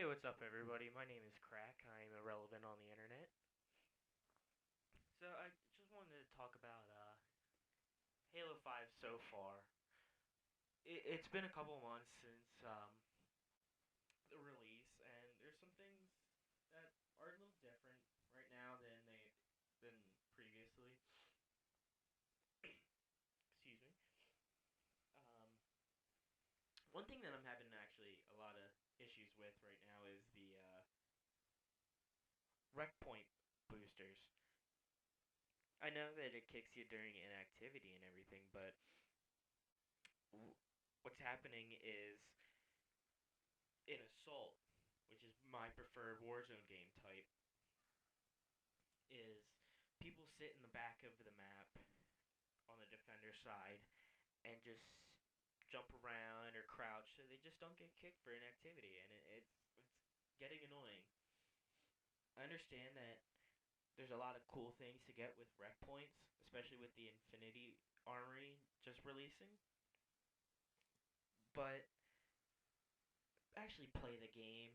Hey, what's up, everybody? My name is Crack. I'm irrelevant on the internet. So I just wanted to talk about Halo 5 so far. It's been a couple months since the release, and there's some things that are a little different right now than previously. Excuse me. Um, One thing that I'm having actually a lot of issues with right now is the rec point boosters. I know that it kicks you during inactivity and everything, but what's happening is in Assault, which is my preferred Warzone game type, is people sit in the back of the map on the defender side and just jump around or crouch so they just don't get kicked for inactivity, and it's getting annoying. I understand that there's a lot of cool things to get with rec points, especially with the Infinity Armory just releasing, but actually play the game.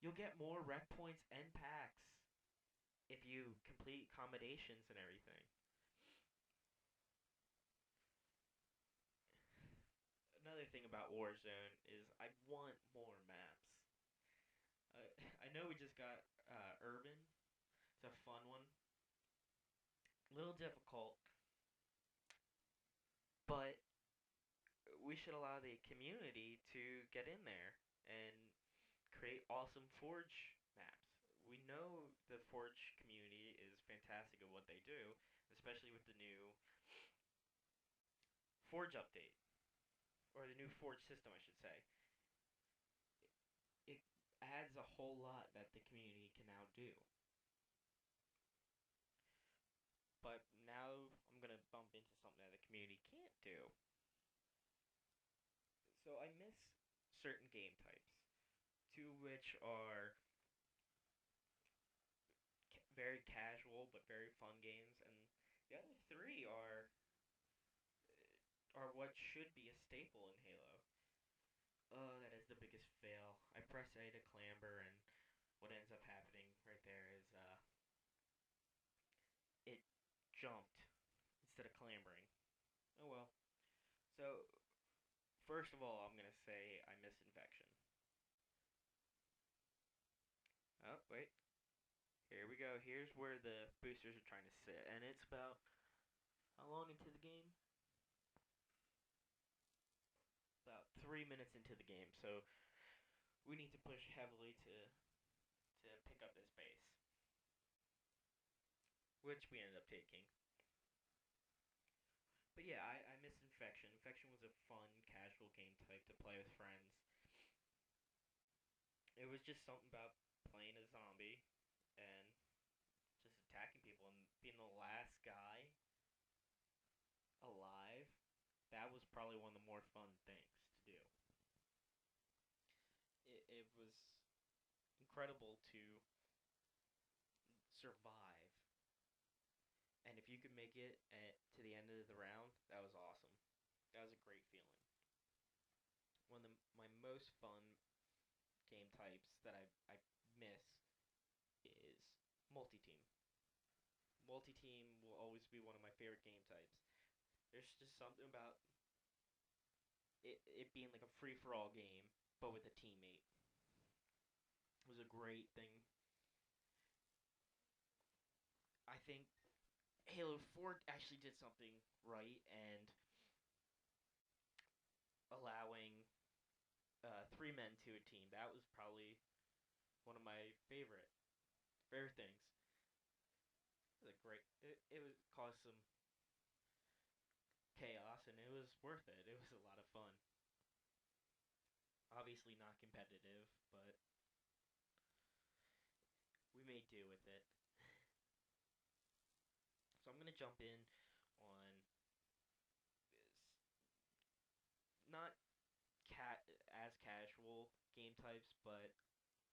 You'll get more rec points and packs if you complete accommodations and everything. Another thing about Warzone is I want more maps. I know we just got Urban. It's a fun one. A little difficult, but we should allow the community to get in there and create awesome Forge maps. We know the Forge community is fantastic at what they do, especially with the new Forge update, or the new Forge system, I should say. It adds a whole lot that the community can now do. But now I'm gonna bump into something that the community can't do. So I miss certain game types, two of which are very casual but very fun games, and the other three are what should be a staple in Halo. Oh, that is the biggest fail. I press A to clamber, and what ends up happening right there is it jumped instead of clambering. Oh well. So first of all, I'm gonna say I miss infection. Oh wait, here we go. Here's where the boosters are trying to sit, and it's about how long into the game? About 3 minutes into the game. So we need to push heavily to pick up this base, which we ended up taking. But yeah, I miss infection. Infection was a fun, casual game type to play with friends. It was just something about playing a zombie and just attacking people and being the last guy alive. That was probably one of the more fun things to do. It was incredible to survive, and if you could make it to the end of the round, that was awesome. That was a great feeling. One of my most fun game types that I miss is multi-team. Multi-team will always be one of my favorite game types. There's just something about it being like a free-for-all game, but with a teammate. It was a great thing. I think Halo 4 actually did something right and allowing three men to a team. That was probably one of my favorite things. It was a great. It was caused some chaos, and it was worth it. It was a lot of fun. Obviously not competitive, but we made do with it. So I'm gonna jump in on not as casual game types, but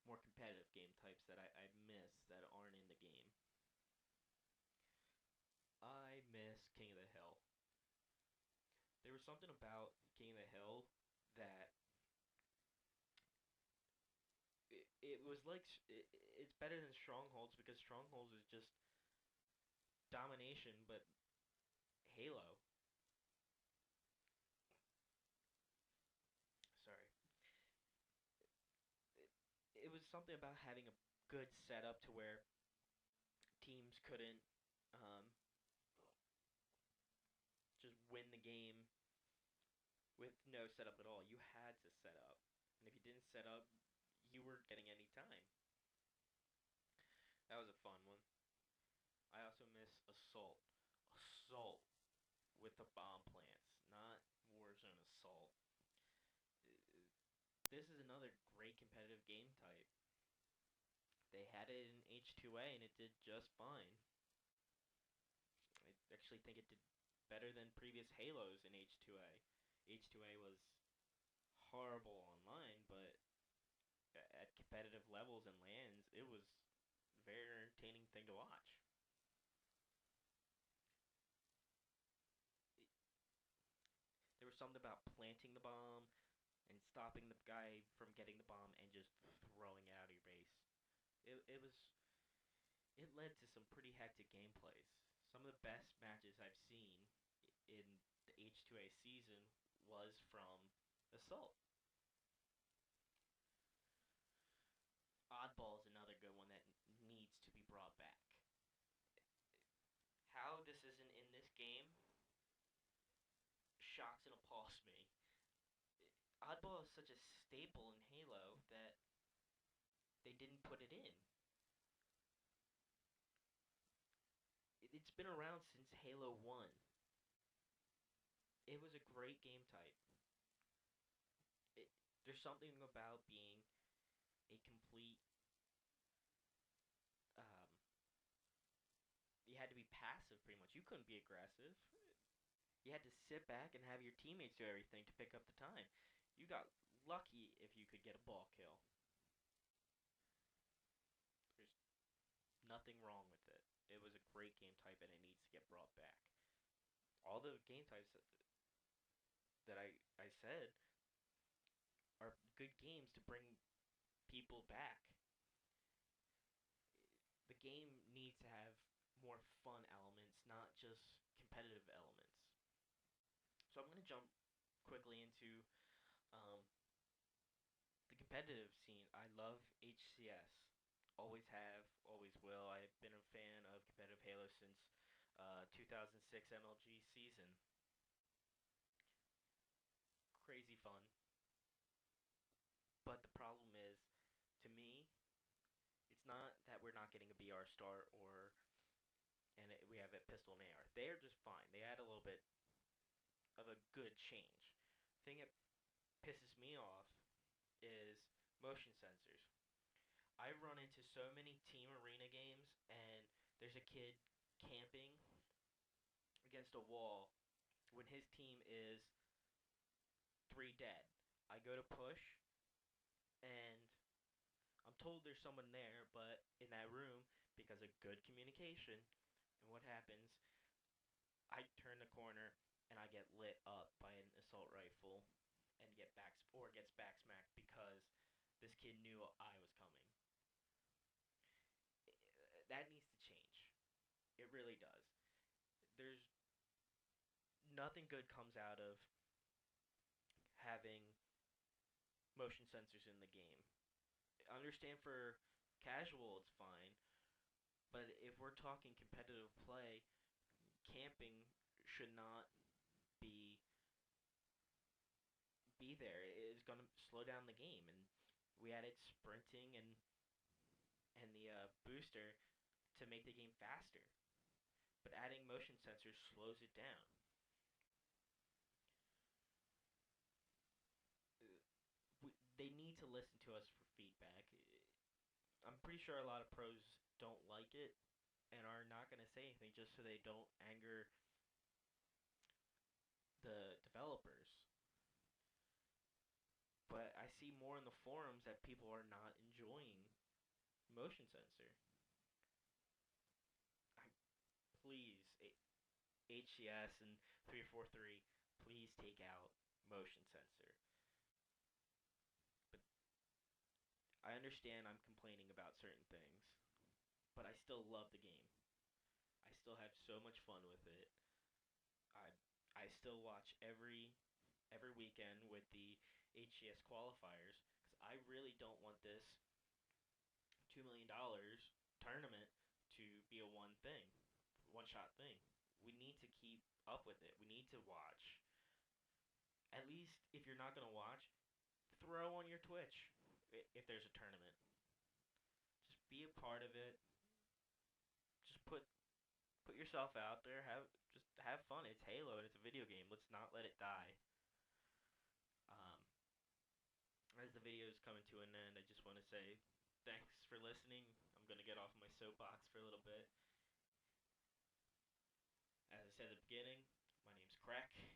more competitive game types that I miss that aren't in the game. I miss King of the Hill. There was something about King of the Hill that it was like it's better than Strongholds because Strongholds is just domination, but Halo. Sorry, it was something about having a good setup to where teams couldn't um, just win the game with no setup at all. You had to set up, and if you didn't set up, you weren't getting any time. That was a fun one. I also miss Assault. Assault with the bomb plants, not Warzone Assault. This is another great competitive game type. They had it in H2A and it did just fine. I actually think it did better than previous Halos in H2A. H2A was horrible online, but at competitive levels and lands, it was a very entertaining thing to watch. There was something about planting the bomb and stopping the guy from getting the bomb and just throwing it out of your base. It led to some pretty hectic gameplays. Some of the best matches I've seen in the H2A season was from Assault. Oddball is another good one that needs to be brought back. How this isn't in this game shocks and appalls me. Oddball is such a staple in Halo that they didn't put it in. It's been around since Halo 1. It was a great game type. It, there's something about being a complete. Um, you had to be passive pretty much. You couldn't be aggressive. You had to sit back and have your teammates do everything to pick up the time. You got lucky if you could get a ball kill. There's nothing wrong with it. It was a great game type and it needs to get brought back. All the game types that I said are good games to bring people back. The game needs to have more fun elements, not just competitive elements. So I'm going to jump quickly into um, the competitive scene. I love HCS. Always have, always will. I've been a fan of competitive Halo since 2006 MLG season. Crazy fun. But the problem is, to me, it's not that we're not getting a BR start or we have a pistol and AR. They're just fine. They add a little bit of a good change. The thing that pisses me off is motion sensors. I run into so many team arena games and there's a kid camping against a wall when his team is 3 dead. I go to push and I'm told there's someone there, but in that room, because of good communication, and what happens, I turn the corner and I get lit up by an assault rifle and gets back smacked because this kid knew I was coming. That needs to change. It really does. There's nothing good comes out of having motion sensors in the game. I understand for casual it's fine, but if we're talking competitive play, camping should not be be there. It is going to slow down the game, and we added sprinting and the booster to make the game faster. But adding motion sensors slows it down. They need to listen to us for feedback. I'm pretty sure a lot of pros don't like it and are not going to say anything just so they don't anger the developers. But I see more in the forums that people are not enjoying motion sensor. I, please, HCS and 343, please take out motion sensor. But I understand I'm complaining about certain things, but I still love the game. I still have so much fun with it. I I still watch every weekend with the HCS qualifiers because I really don't want this $2 million tournament to be a one shot thing. We need to keep up with it. We need to watch. At least if you're not gonna watch, throw on your Twitch if there's a tournament. Just be a part of it. Just put yourself out there. Have fun. It's Halo and it's a video game. Let's not let it die. Um, as the video is coming to an end, I just want to say thanks for listening. I'm gonna get off my soapbox for a little bit. As I said at the beginning, my name's Crack.